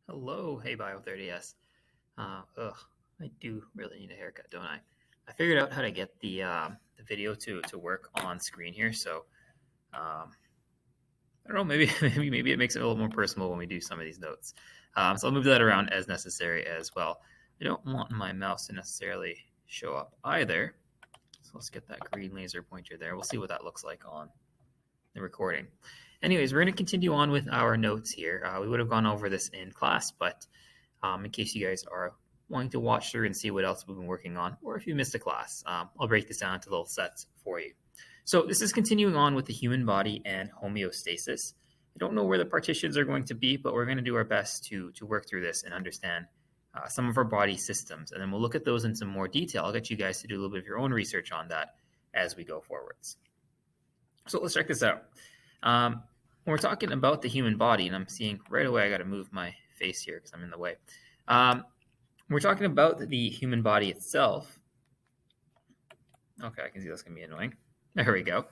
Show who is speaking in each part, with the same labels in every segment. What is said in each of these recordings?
Speaker 1: Hello, hey Bio30S. I do really need a haircut, don't I? I figured out how to get the video to work on screen here, so I don't know, maybe maybe it makes it a little more personal when we do some of these notes. So I'll move that around as necessary as well. I don't want my mouse to necessarily show up either, so let's get that green laser pointer there. We'll see what that looks like on the recording. Anyways, we're going to continue on with our notes here. We would have gone over this in class, but in case you guys are wanting to watch through and see what else we've been working on, or if you missed a class, I'll break this down into little sets for you. So this is continuing on with the human body and homeostasis. I don't know where the partitions are going to be, but we're going to do our best to work through this and understand some of our body systems. And then we'll look at those in some more detail. I'll get you guys to do a little bit of your own research on that as we go forwards. So let's check this out. When we're talking about the human body, and I'm seeing right away I got to move my face here because I'm in the way. We're talking about the human body itself. Okay, I can see that's going to be annoying. There we go.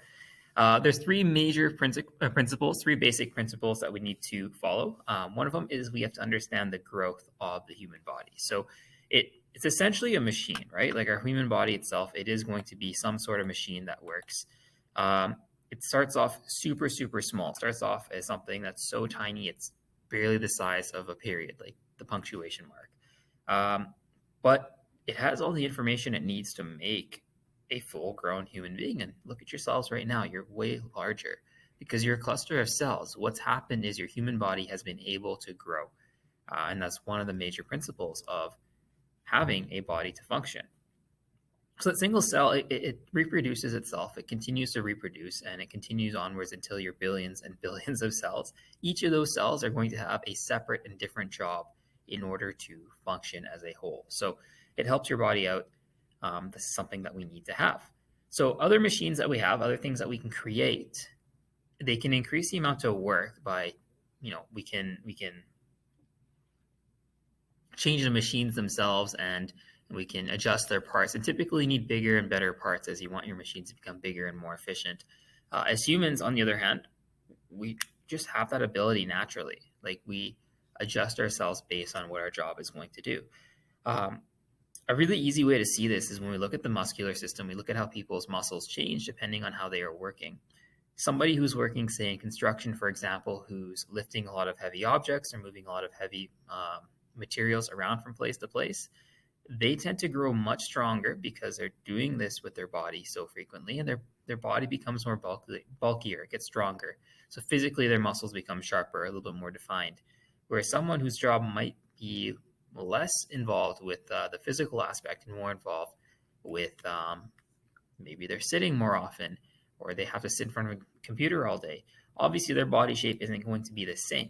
Speaker 1: There's three major principles, three basic principles that we need to follow. One of them is we have to understand the growth of the human body. So it's essentially a machine, right? Like our human body itself, it is going to be some sort of machine that works. It starts off super, super small. It starts off as something that's so tiny, it's barely the size of a period, like the punctuation mark. But it has all the information it needs to make a full-grown human being. And look at yourselves right now. You're way larger because you're a cluster of cells. What's happened is your human body has been able to grow. And that's one of the major principles of having a body to function. So that single cell, it reproduces itself. It continues to reproduce, and it continues onwards until you're billions and billions of cells. Each of those cells are going to have a separate and different job in order to function as a whole. So it helps your body out. This is something that we need to have. So other machines that we have, other things that we can create, they can increase the amount of work by, we can change the machines themselves, and we can adjust their parts, and typically need bigger and better parts as you want your machines to become bigger and more efficient. As humans, on the other hand, we just have that ability naturally. Like we adjust ourselves based on what our job is going to do. A really easy way to see this is when we look at the muscular system, we look at how people's muscles change depending on how they are working. Somebody who's working, say, in construction, for example, who's lifting a lot of heavy objects or moving a lot of heavy materials around from place to place, they tend to grow much stronger because they're doing this with their body so frequently, and their body becomes more bulkier, it gets stronger. So physically, their muscles become sharper, a little bit more defined. Whereas someone whose job might be less involved with the physical aspect and more involved with maybe they're sitting more often, or they have to sit in front of a computer all day, obviously their body shape isn't going to be the same.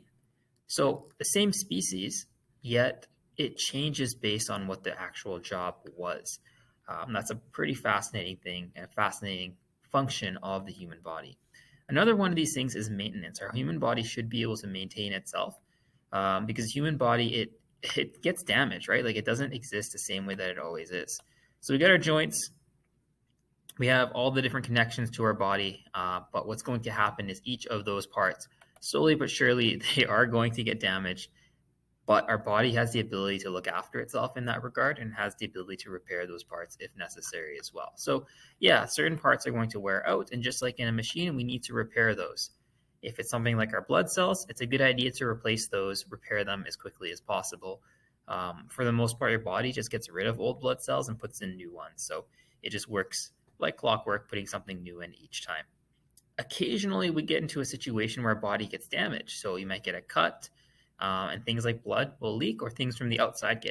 Speaker 1: So the same species, yet it changes based on what the actual job was. That's a pretty fascinating thing and a fascinating function of the human body. Another one of these things is maintenance. Our human body should be able to maintain itself because human body, it gets damaged, right? Like it doesn't exist the same way that it always is. So we got our joints, we have all the different connections to our body, but what's going to happen is each of those parts, slowly but surely, they are going to get damaged. But our body has the ability to look after itself in that regard and has the ability to repair those parts if necessary as well. So yeah, certain parts are going to wear out, and just like in a machine, we need to repair those. If it's something like our blood cells, it's a good idea to replace those, repair them as quickly as possible. For the most part, your body just gets rid of old blood cells and puts in new ones. So it just works like clockwork, putting something new in each time. Occasionally, we get into a situation where our body gets damaged. So you might get a cut, and things like blood will leak, or things from the outside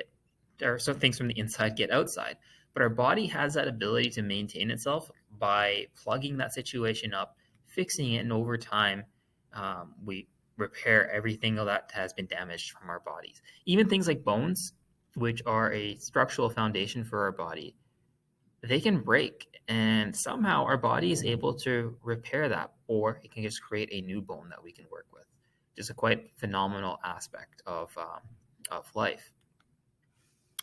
Speaker 1: things from the inside get outside. But our body has that ability to maintain itself by plugging that situation up, fixing it, and over time, we repair everything that has been damaged from our bodies. Even things like bones, which are a structural foundation for our body, they can break, and somehow our body is able to repair that, or it can just create a new bone that we can work with. Just a quite phenomenal aspect of life.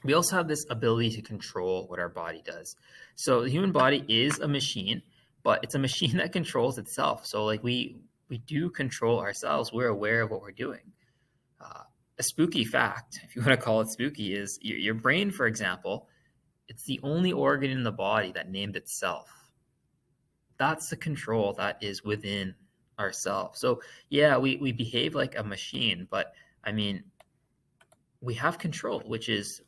Speaker 1: We also have this ability to control what our body does. So the human body is a machine, but it's a machine that controls itself. So like we do control ourselves. We're aware of what we're doing. a spooky fact, if you want to call it spooky, is your brain, for example, it's the only organ in the body that named itself. That's the control that is within ourselves. So yeah, we behave like a machine, but I mean, we have control, which is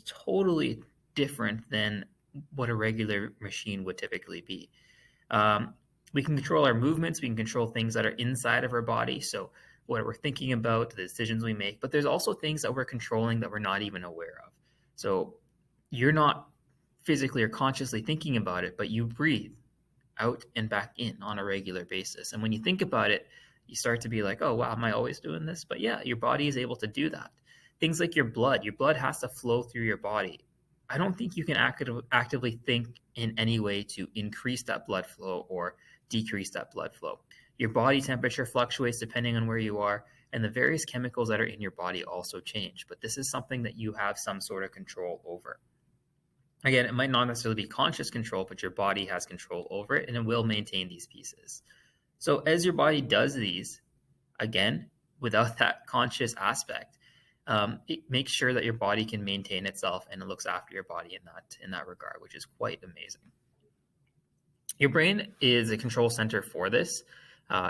Speaker 1: totally different than what a regular machine would typically be. Um, we can control our movements. We can control things that are inside of our body. So what we're thinking about, the decisions we make. But there's also things that we're controlling that we're not even aware of. So you're not physically or consciously thinking about it, but you breathe out and back in on a regular basis. And when you think about it, you start to be like, oh, wow, am I always doing this? But yeah, your body is able to do that. Things like your blood has to flow through your body. I don't think you can actively think in any way to increase that blood flow or decrease that blood flow. Your body temperature fluctuates depending on where you are, and the various chemicals that are in your body also change. But this is something that you have some sort of control over. Again, it might not necessarily be conscious control, but your body has control over it and it will maintain these pieces. So as your body does these, again, without that conscious aspect, it makes sure that your body can maintain itself and it looks after your body in that regard, which is quite amazing. Your brain is a control center for this,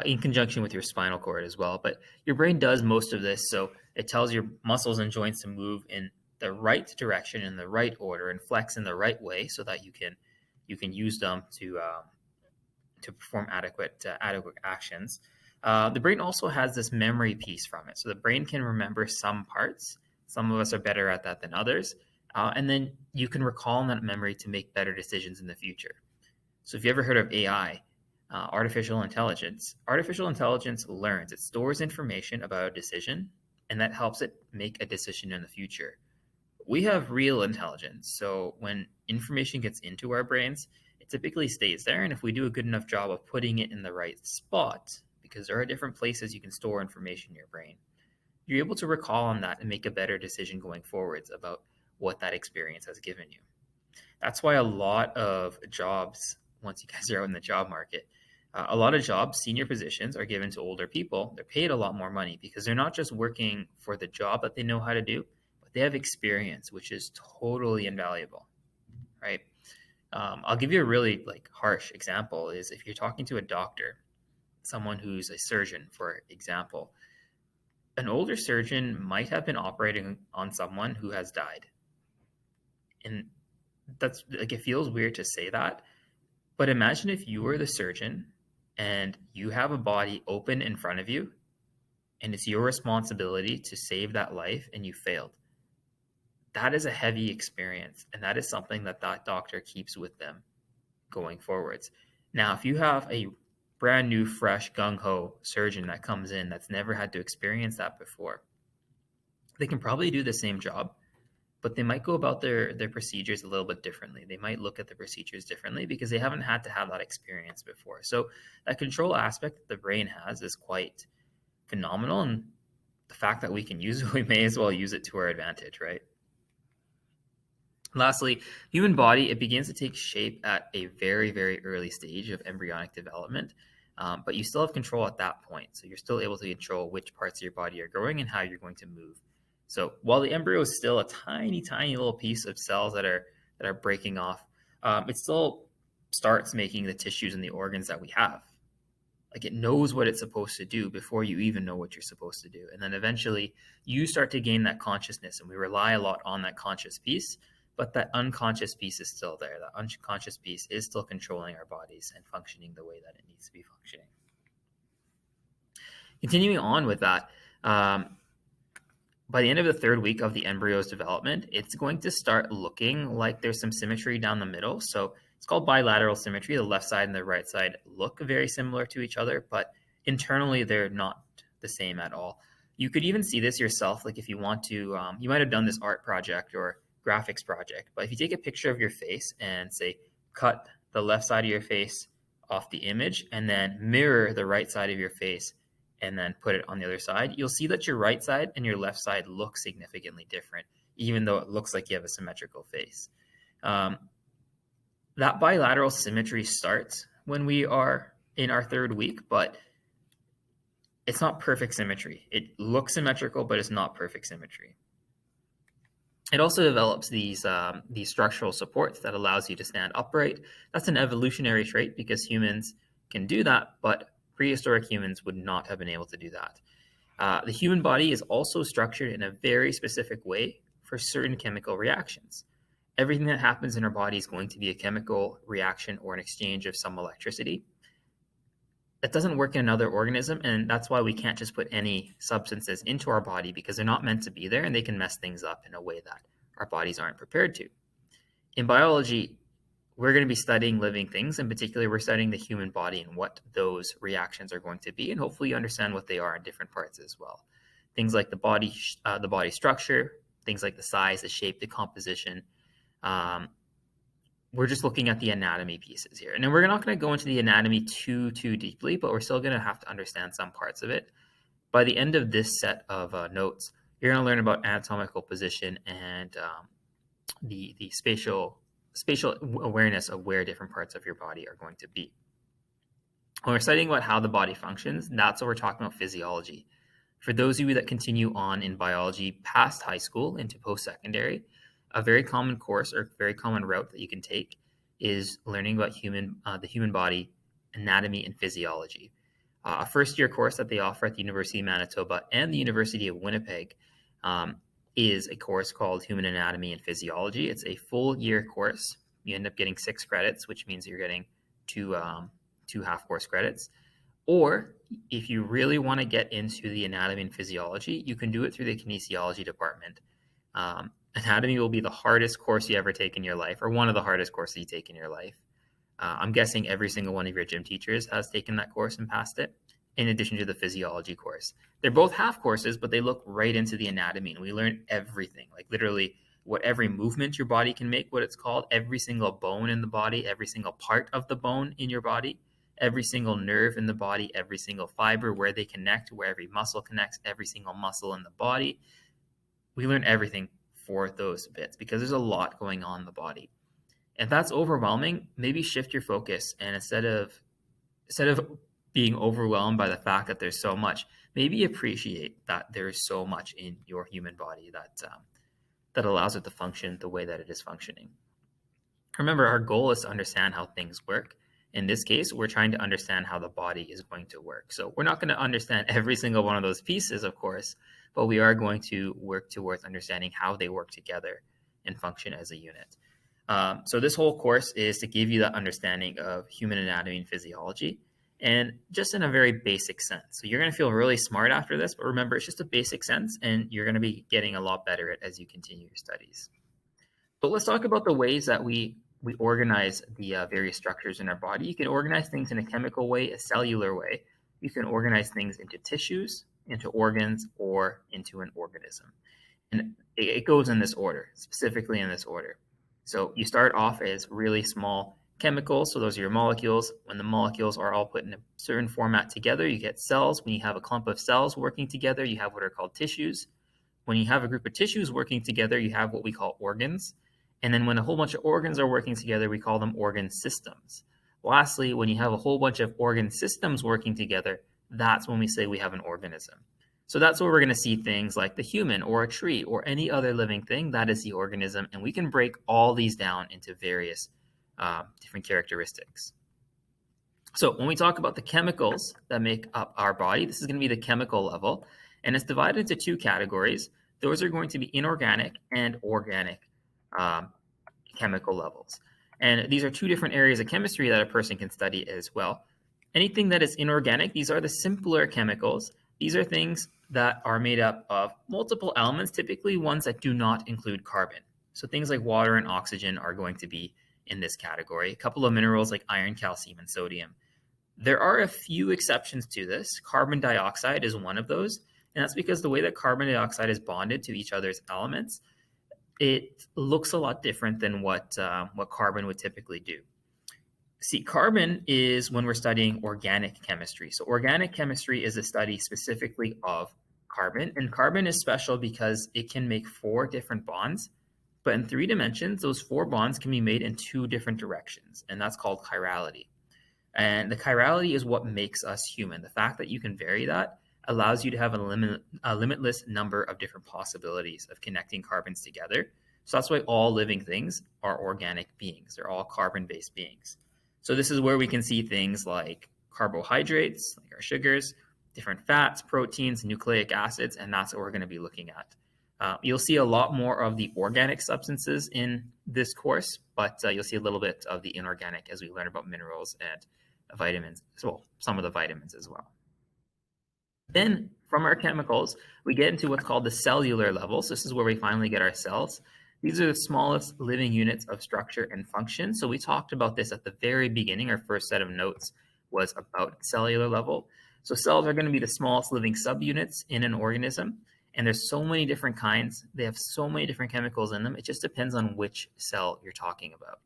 Speaker 1: in conjunction with your spinal cord as well. But your brain does most of this, so it tells your muscles and joints to move in the right direction, in the right order, and flex in the right way, so that you can use them to perform adequate actions. The brain also has this memory piece from it. So the brain can remember some parts. Some of us are better at that than others. And then you can recall that memory to make better decisions in the future. So if you ever heard of AI, artificial intelligence learns. It stores information about a decision, and that helps it make a decision in the future. We have real intelligence. So when information gets into our brains, it typically stays there. And if we do a good enough job of putting it in the right spot, because there are different places you can store information in your brain, you're able to recall on that and make a better decision going forwards about what that experience has given you. That's why a lot of jobs, once you guys are out in the job market, a lot of jobs, senior positions, are given to older people. They're paid a lot more money because they're not just working for the job that they know how to do, but they have experience, which is totally invaluable, right? I'll give you a really harsh example. Is if you're talking to a doctor, someone who's a surgeon, for example, an older surgeon might have been operating on someone who has died. And that's it feels weird to say that, but imagine if you were the surgeon and you have a body open in front of you and it's your responsibility to save that life and you failed. That is a heavy experience, and that is something that doctor keeps with them going forwards. Now, if you have a brand new, fresh, gung-ho surgeon that comes in that's never had to experience that before, they can probably do the same job, but they might go about their procedures a little bit differently. They might look at the procedures differently because they haven't had to have that experience before. So that control aspect that the brain has is quite phenomenal, and the fact that we can use it, we may as well use it to our advantage, right? Lastly, human body, it begins to take shape at a very, very early stage of embryonic development, but you still have control at that point. So you're still able to control which parts of your body are growing and how you're going to move. So while the embryo is still a tiny, tiny little piece of cells that are breaking off, it still starts making the tissues and the organs that we have. Like, it knows what it's supposed to do before you even know what you're supposed to do. And then eventually you start to gain that consciousness, and we rely a lot on that conscious piece. But that unconscious piece is still there. That unconscious piece is still controlling our bodies and functioning the way that it needs to be functioning. Continuing on with that, by the end of the third week of the embryo's development, it's going to start looking like there's some symmetry down the middle. So it's called bilateral symmetry. The left side and the right side look very similar to each other, but internally they're not the same at all. You could even see this yourself. Like, if you want to, you might have done this art project or graphics project, but if you take a picture of your face and say, cut the left side of your face off the image and then mirror the right side of your face and then put it on the other side, you'll see that your right side and your left side look significantly different, even though it looks like you have a symmetrical face. That bilateral symmetry starts when we are in our third week, but it's not perfect symmetry. It looks symmetrical, but it's not perfect symmetry. It also develops these structural supports that allows you to stand upright. That's an evolutionary trait because humans can do that, but prehistoric humans would not have been able to do that. The human body is also structured in a very specific way for certain chemical reactions. Everything that happens in our body is going to be a chemical reaction or an exchange of some electricity. That doesn't work in another organism, and that's why we can't just put any substances into our body because they're not meant to be there and they can mess things up in a way that our bodies aren't prepared to. In biology, we're going to be studying living things. In particular, we're studying the human body and what those reactions are going to be, and hopefully you understand what they are in different parts as well. Things like the body structure, things like the size, the shape, the composition. We're just looking at the anatomy pieces here. And then we're not going to go into the anatomy too deeply, but we're still going to have to understand some parts of it. By the end of this set of notes, you're going to learn about anatomical position and the spatial awareness of where different parts of your body are going to be. When we're studying about how the body functions, that's what we're talking about physiology. For those of you that continue on in biology past high school into post-secondary, a very common course or very common route that you can take is learning about the human body, anatomy, and physiology. A first-year course that they offer at the University of Manitoba and the University of Winnipeg is a course called Human Anatomy and Physiology. It's a full-year course. You end up getting 6 credits, which means you're getting two half-course credits. Or if you really want to get into the anatomy and physiology, you can do it through the kinesiology department. Anatomy will be the hardest course you ever take in your life, or one of the hardest courses you take in your life. I'm guessing every single one of your gym teachers has taken that course and passed it, in addition to the physiology course. They're both half courses, but they look right into the anatomy, and we learn everything, like literally what every movement your body can make, what it's called, every single bone in the body, every single part of the bone in your body, every single nerve in the body, every single fiber, where they connect, where every muscle connects, every single muscle in the body. We learn everything for those bits because there's a lot going on in the body. If that's overwhelming, maybe shift your focus, and instead of being overwhelmed by the fact that there's so much, maybe appreciate that there is so much in your human body that allows it to function the way that it is functioning. Remember, our goal is to understand how things work. In this case, we're trying to understand how the body is going to work. So we're not going to understand every single one of those pieces, of course, but we are going to work towards understanding how they work together and function as a unit. So this whole course is to give you that understanding of human anatomy and physiology, and just in a very basic sense. So you're going to feel really smart after this, but remember, it's just a basic sense, and you're going to be getting a lot better at it as you continue your studies. But let's talk about the ways that we organize the various structures in our body. You can organize things in a chemical way, a cellular way. You can organize things into tissues, into organs, or into an organism. And it goes in this order, specifically in this order. So you start off as really small chemicals. So those are your molecules. When the molecules are all put in a certain format together, you get cells. When you have a clump of cells working together, you have what are called tissues. When you have a group of tissues working together, you have what we call organs. And then when a whole bunch of organs are working together, we call them organ systems. Lastly, when you have a whole bunch of organ systems working together, that's when we say we have an organism. So that's where we're going to see things like the human or a tree or any other living thing. That is the organism. And we can break all these down into various different characteristics. So when we talk about the chemicals that make up our body, this is going to be the chemical level. And it's divided into 2 categories. Those are going to be inorganic and organic chemical levels. And these are 2 different areas of chemistry that a person can study as well. Anything that is inorganic, these are the simpler chemicals. These are things that are made up of multiple elements, typically ones that do not include carbon. So things like water and oxygen are going to be in this category. A couple of minerals like iron, calcium, and sodium. There are a few exceptions to this. Carbon dioxide is one of those, and that's because the way that carbon dioxide is bonded to each other's elements, it looks a lot different than what carbon would typically do. See, carbon is when we're studying organic chemistry. So organic chemistry is a study specifically of carbon, and carbon is special because it can make 4 different bonds, but in 3 dimensions, those 4 bonds can be made in 2 different directions, and that's called chirality. And the chirality is what makes us human. The fact that you can vary that allows you to have a limitless number of different possibilities of connecting carbons together. So that's why all living things are organic beings. They're all carbon-based beings. So this is where we can see things like carbohydrates, like our sugars, different fats, proteins, nucleic acids, and that's what we're going to be looking at. You'll see a lot more of the organic substances in this course, but you'll see a little bit of the inorganic as we learn about minerals and vitamins, well, some of the vitamins as well. Then from our chemicals, we get into what's called the cellular levels. This is where we finally get our cells. These are the smallest living units of structure and function. So we talked about this at the very beginning. Our first set of notes was about cellular level. So cells are going to be the smallest living subunits in an organism. And there's so many different kinds. They have so many different chemicals in them. It just depends on which cell you're talking about.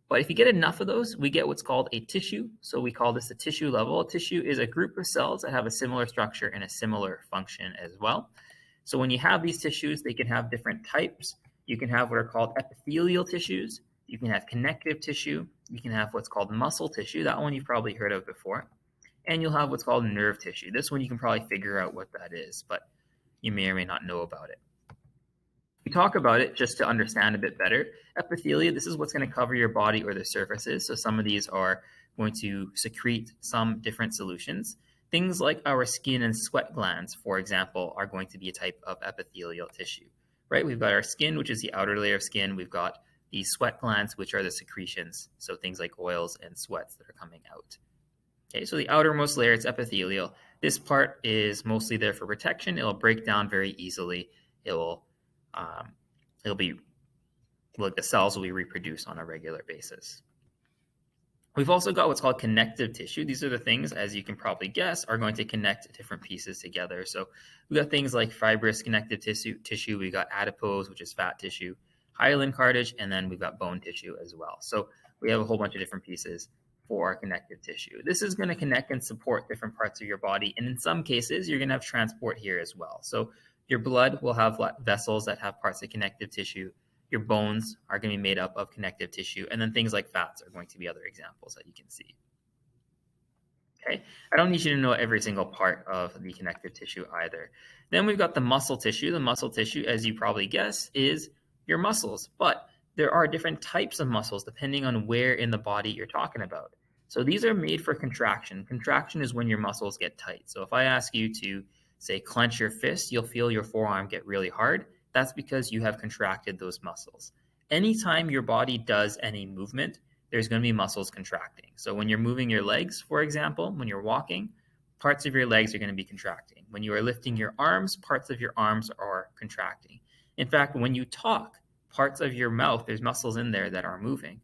Speaker 1: But if you get enough of those, we get what's called a tissue. So we call this a tissue level. A tissue is a group of cells that have a similar structure and a similar function as well. So when you have these tissues, they can have different types. You can have what are called epithelial tissues. You can have connective tissue. You can have what's called muscle tissue. That one you've probably heard of before. And you'll have what's called nerve tissue. This one you can probably figure out what that is, but you may or may not know about it. We talk about it just to understand a bit better. Epithelia, this is what's going to cover your body or the surfaces. So some of these are going to secrete some different solutions. Things like our skin and sweat glands, for example, are going to be a type of epithelial tissue, right? We've got our skin, which is the outer layer of skin. We've got the sweat glands, which are the secretions. So things like oils and sweats that are coming out. Okay, so the outermost layer, it's epithelial. This part is mostly there for protection. It'll break down very easily. It'll be like the cells will be reproduced on a regular basis. We've also got what's called connective tissue. These are the things, as you can probably guess, are going to connect different pieces together. So we've got things like fibrous connective tissue. We've got adipose, which is fat tissue, hyaline cartilage, and then we've got bone tissue as well. So we have a whole bunch of different pieces for connective tissue. This is going to connect and support different parts of your body. And in some cases, you're going to have transport here as well. So your blood will have vessels that have parts of connective tissue. Your bones are going to be made up of connective tissue. And then things like fats are going to be other examples that you can see. Okay, I don't need you to know every single part of the connective tissue either. Then we've got the muscle tissue. The muscle tissue, as you probably guess, is your muscles. But there are different types of muscles depending on where in the body you're talking about. So these are made for contraction. Contraction is when your muscles get tight. So if I ask you to, say, clench your fist, you'll feel your forearm get really hard. That's because you have contracted those muscles. Anytime your body does any movement, there's going to be muscles contracting. So when you're moving your legs, for example, when you're walking, parts of your legs are going to be contracting. When you are lifting your arms, parts of your arms are contracting. In fact, when you talk, parts of your mouth, there's muscles in there that are moving.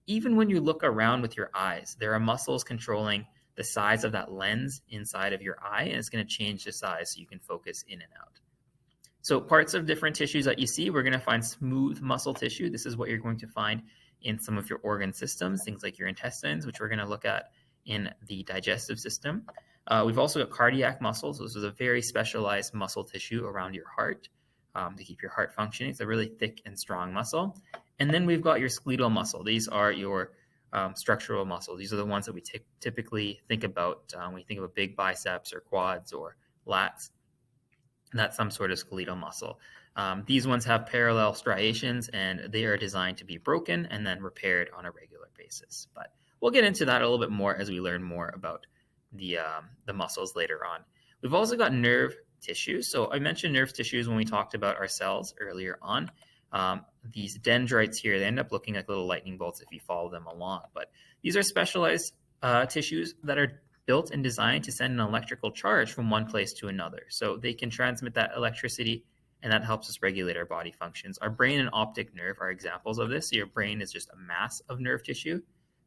Speaker 1: Even when you look around with your eyes, there are muscles controlling the size of that lens inside of your eye, and it's going to change the size so you can focus in and out. So parts of different tissues that you see, we're going to find smooth muscle tissue. This is what you're going to find in some of your organ systems, things like your intestines, which we're going to look at in the digestive system. We've also got cardiac muscles. This is a very specialized muscle tissue around your heart to keep your heart functioning. It's a really thick and strong muscle. And then we've got your skeletal muscle. These are your structural muscles. These are the ones that we typically think about when we think of a big biceps or quads or lats. And that's some sort of skeletal muscle. These ones have parallel striations, and they are designed to be broken and then repaired on a regular basis. But we'll get into that a little bit more as we learn more about the muscles later on. We've also got nerve tissues. So I mentioned nerve tissues when we talked about our cells earlier on. These dendrites here, they end up looking like little lightning bolts if you follow them along. But these are specialized tissues that are built and designed to send an electrical charge from one place to another. So they can transmit that electricity, and that helps us regulate our body functions. Our brain and optic nerve are examples of this. So your brain is just a mass of nerve tissue.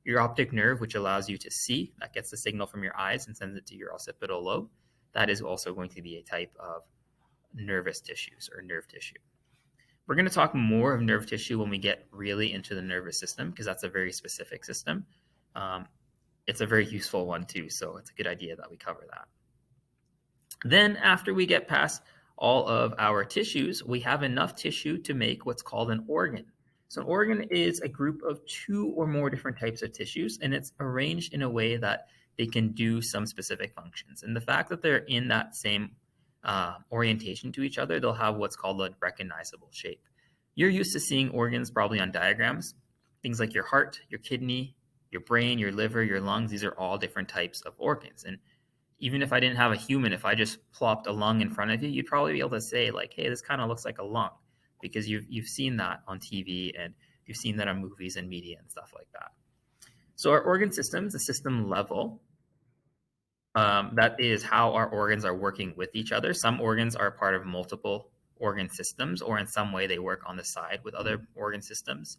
Speaker 1: Your optic nerve, which allows you to see, that gets the signal from your eyes and sends it to your occipital lobe. That is also going to be a type of nervous tissues or nerve tissue. We're going to talk more of nerve tissue when we get really into the nervous system, because that's a very specific system. It's a very useful one too, so it's a good idea that we cover that. Then after we get past all of our tissues, we have enough tissue to make what's called an organ. So an organ is a group of two or more different types of tissues, and it's arranged in a way that they can do some specific functions. And the fact that they're in that same orientation to each other, they'll have what's called a recognizable shape. You're used to seeing organs probably on diagrams, things like your heart, your kidney, your brain, your liver, your lungs. These are all different types of organs. And even if I didn't have a human, if I just plopped a lung in front of you, you'd probably be able to say like, hey, this kind of looks like a lung, because you've seen that on TV and you've seen that on movies and media and stuff like that. So our organ systems, the system level, that is how our organs are working with each other. Some organs are part of multiple organ systems, or in some way they work on the side with other organ systems.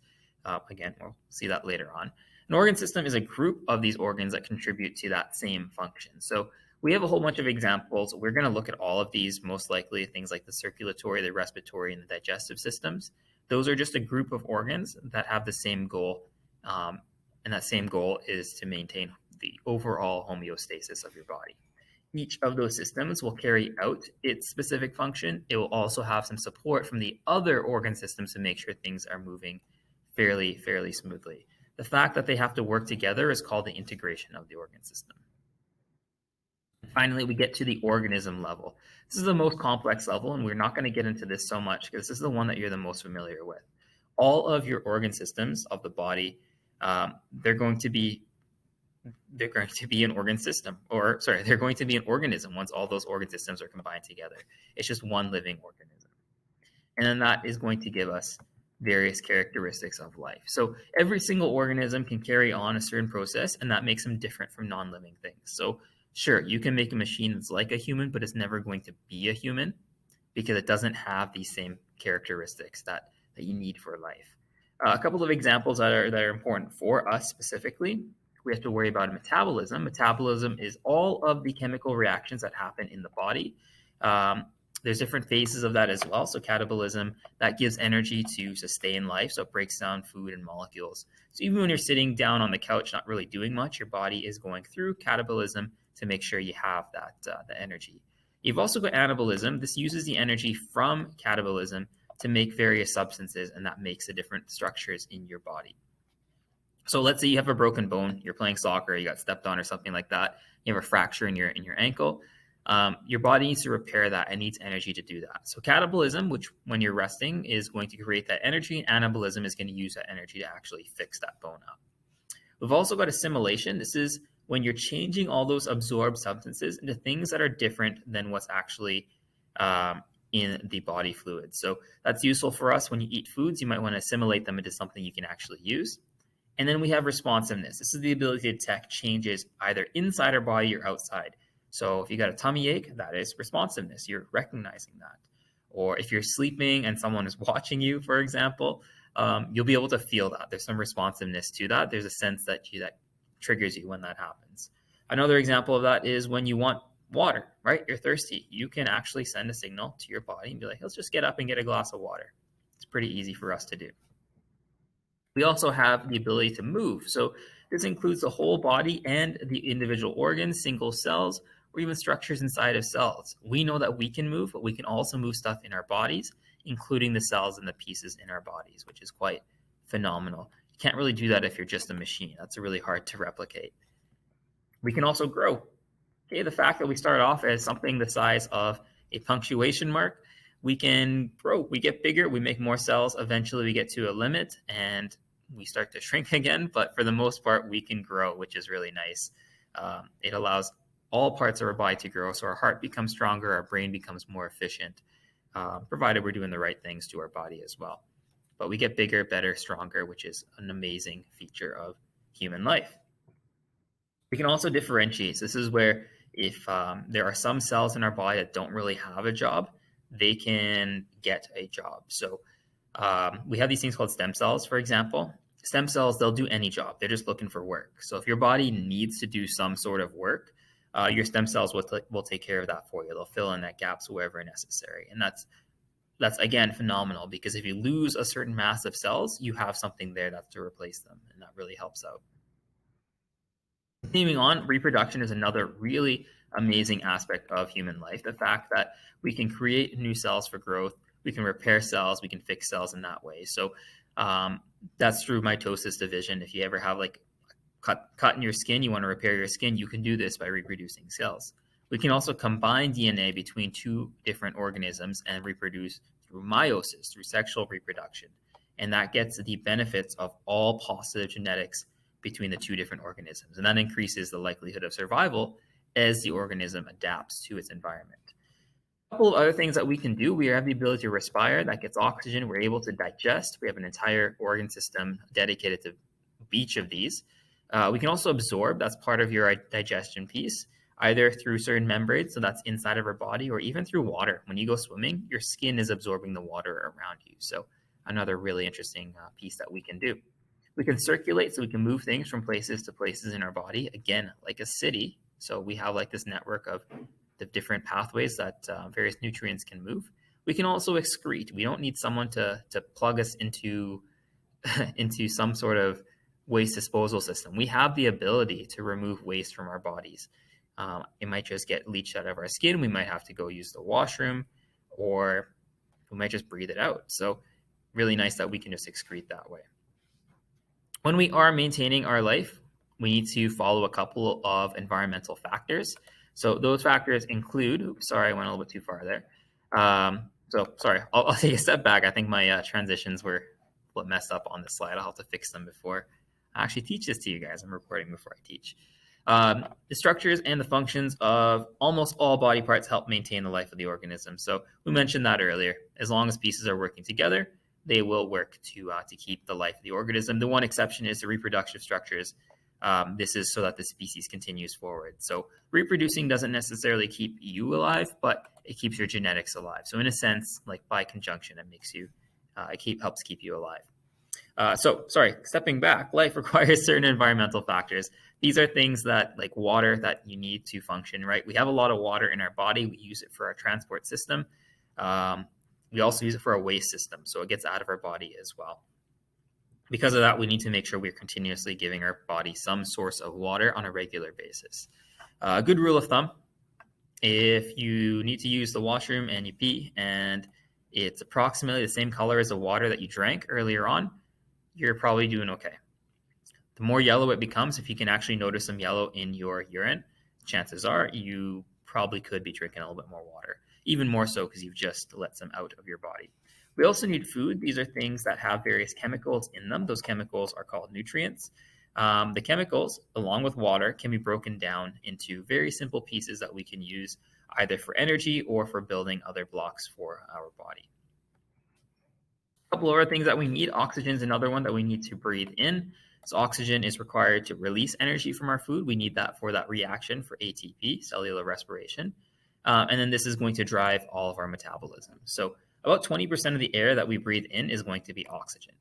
Speaker 1: Again, we'll see that later on. An organ system is a group of these organs that contribute to that same function. So we have a whole bunch of examples. We're going to look at all of these, most likely things like the circulatory, the respiratory, and the digestive systems. Those are just a group of organs that have the same goal, and that same goal is to maintain the overall homeostasis of your body. Each of those systems will carry out its specific function. It will also have some support from the other organ systems to make sure things are moving fairly smoothly. The fact that they have to work together is called the integration of the organ system. Finally, we get to the organism level. This is the most complex level, and we're not going to get into this so much because this is the one that you're the most familiar with. All of your organ systems of the body, they're going to be an organ system, or sorry, they're going to be an organism once all those organ systems are combined together. It's just one living organism. And then that is going to give us various characteristics of life. So every single organism can carry on a certain process, and that makes them different from non-living things. So sure, you can make a machine that's like a human, but it's never going to be a human because it doesn't have these same characteristics that you need for life. A couple of examples that are important for us specifically. We have to worry about metabolism. Metabolism is all of the chemical reactions that happen in the body. There's different phases of that as well. So catabolism, that gives energy to sustain life. So it breaks down food and molecules. So even when you're sitting down on the couch, not really doing much, your body is going through catabolism to make sure you have that the energy. You've also got anabolism. This uses the energy from catabolism to make various substances, and that makes the different structures in your body. So let's say you have a broken bone, you're playing soccer, you got stepped on or something like that, you have a fracture in your ankle. Your body needs to repair that and needs energy to do that. So catabolism, which when you're resting is going to create that energy, and anabolism is going to use that energy to actually fix that bone up. We've also got assimilation. This is when you're changing all those absorbed substances into things that are different than what's actually in the body fluid. So that's useful for us when you eat foods. You might want to assimilate them into something you can actually use. And then we have responsiveness. This is the ability to detect changes either inside our body or outside. So if you got a tummy ache, that is responsiveness. You're recognizing that. Or if you're sleeping and someone is watching you, for example, you'll be able to feel that. There's some responsiveness to that. There's a sense that triggers you when that happens. Another example of that is when you want water, right? You're thirsty. You can actually send a signal to your body and be like, let's just get up and get a glass of water. It's pretty easy for us to do. We also have the ability to move. So this includes the whole body and the individual organs, single cells, or even structures inside of cells. We know that we can move, but we can also move stuff in our bodies, including the cells and the pieces in our bodies, which is quite phenomenal. You can't really do that if you're just a machine. That's really hard to replicate. We can also grow. Okay, the fact that we start off as something the size of a punctuation mark, we can grow, we get bigger, we make more cells. Eventually we get to a limit and we start to shrink again. But for the most part, we can grow, which is really nice. It allows all parts of our body to grow. So our heart becomes stronger, our brain becomes more efficient, provided we're doing the right things to our body as well. But we get bigger, better, stronger, which is an amazing feature of human life. We can also differentiate. This is where if there are some cells in our body that don't really have a job, they can get a job. So we have these things called stem cells, for example. Stem cells, they'll do any job. They're just looking for work. So if your body needs to do some sort of work, your stem cells will take care of that for you. They'll fill in that gaps wherever necessary. And that's again, phenomenal, because if you lose a certain mass of cells, you have something there that's to replace them. And that really helps out. Continuing on, reproduction is another really amazing aspect of human life. The fact that we can create new cells for growth, we can repair cells, we can fix cells in that way. So that's through mitosis division. If you ever have like cut in your skin, you want to repair your skin, you can do this by reproducing cells. We can also combine DNA between two different organisms and reproduce through meiosis, through sexual reproduction. And that gets the benefits of all positive genetics between the two different organisms. And that increases the likelihood of survival as the organism adapts to its environment. A couple of other things that we can do. We have the ability to respire. That gets oxygen. We're able to digest. We have an entire organ system dedicated to each of these. We can also absorb. That's part of your digestion piece, either through certain membranes, so that's inside of our body, or even through water. When you go swimming, your skin is absorbing the water around you. So another really interesting piece that we can do. We can circulate, so we can move things from places to places in our body, again, like a city. So we have like this network of the different pathways that various nutrients can move. We can also excrete. We don't need someone to plug us into into some sort of waste disposal system. We have the ability to remove waste from our bodies. It might just get leached out of our skin. We might have to go use the washroom, or we might just breathe it out. So really nice that we can just excrete that way. When we are maintaining our life, we need to follow a couple of environmental factors. So those factors include, sorry, I went a little bit too far there. Sorry, I'll take a step back. I think my transitions were what messed up on the slide. I'll have to fix them before I actually teach this to you guys. I'm recording before I teach. The structures and the functions of almost all body parts help maintain the life of the organism. So we mentioned that earlier. As long as pieces are working together, they will work to keep the life of the organism. The one exception is the reproductive structures. This is so that the species continues forward. So reproducing doesn't necessarily keep you alive, but it keeps your genetics alive. So in a sense, like by conjunction, it makes you, helps keep you alive. Stepping back, life requires certain environmental factors. These are things that, like water, that you need to function, right? We have a lot of water in our body. We use it for our transport system. We also use it for our waste system, so it gets out of our body as well. Because of that, we need to make sure we're continuously giving our body some source of water on a regular basis. A good rule of thumb, if you need to use the washroom and you pee and it's approximately the same color as the water that you drank earlier on, you're probably doing okay. The more yellow it becomes, if you can actually notice some yellow in your urine, chances are you probably could be drinking a little bit more water, even more so because you've just let some out of your body. We also need food. These are things that have various chemicals in them. Those chemicals are called nutrients. The chemicals, along with water, can be broken down into very simple pieces that we can use either for energy or for building other blocks for our body. A couple of other things that we need. Oxygen is another one that we need to breathe in. So oxygen is required to release energy from our food. We need that for that reaction for ATP, cellular respiration. And then this is going to drive all of our metabolism. So about 20% of the air that we breathe in is going to be oxygen.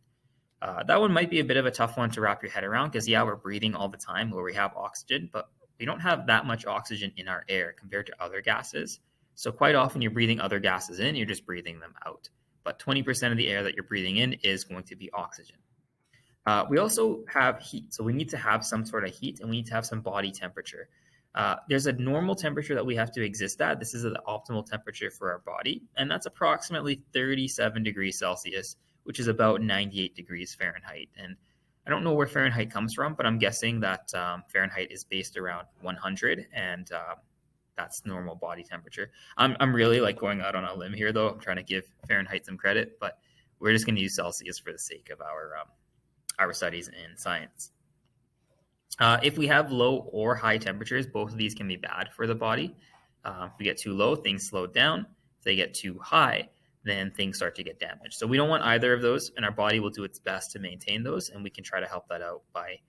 Speaker 1: That one might be a bit of a tough one to wrap your head around because, yeah, we're breathing all the time where we have oxygen, but we don't have that much oxygen in our air compared to other gases. So quite often you're breathing other gases in, you're just breathing them out. But 20% of the air that you're breathing in is going to be oxygen. We also have heat. So we need to have some sort of heat, and we need to have some body temperature. There's a normal temperature that we have to exist at. This is the optimal temperature for our body, and that's approximately 37 degrees Celsius, which is about 98 degrees Fahrenheit. And I don't know where Fahrenheit comes from, but I'm guessing that Fahrenheit is based around 100, and that's normal body temperature. I'm really like going out on a limb here, though. I'm trying to give Fahrenheit some credit, but we're just going to use Celsius for the sake of our studies in science. If we have low or high temperatures, both of these can be bad for the body. If we get too low, things slow down. If they get too high, then things start to get damaged. So we don't want either of those, and our body will do its best to maintain those, and we can try to help that out by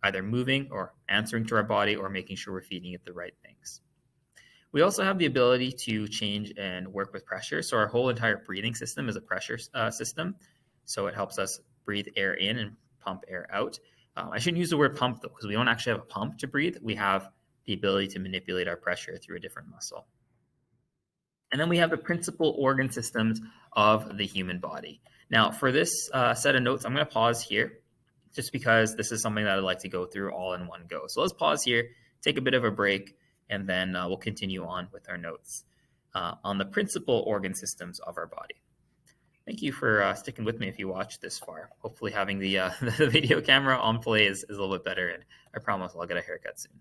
Speaker 1: either moving or answering to our body or making sure we're feeding it the right things. We also have the ability to change and work with pressure. So our whole entire breathing system is a pressure system. So it helps us breathe air in and pump air out. I shouldn't use the word pump, though, because we don't actually have a pump to breathe. We have the ability to manipulate our pressure through a different muscle. And then we have the principal organ systems of the human body. Now, for this set of notes, I'm going to pause here just because this is something that I'd like to go through all in one go. So let's pause here, take a bit of a break, and then we'll continue on with our notes on the principal organ systems of our body. Thank you for sticking with me if you watched this far. Hopefully having the, the video camera on play is a little bit better, and I promise I'll get a haircut soon.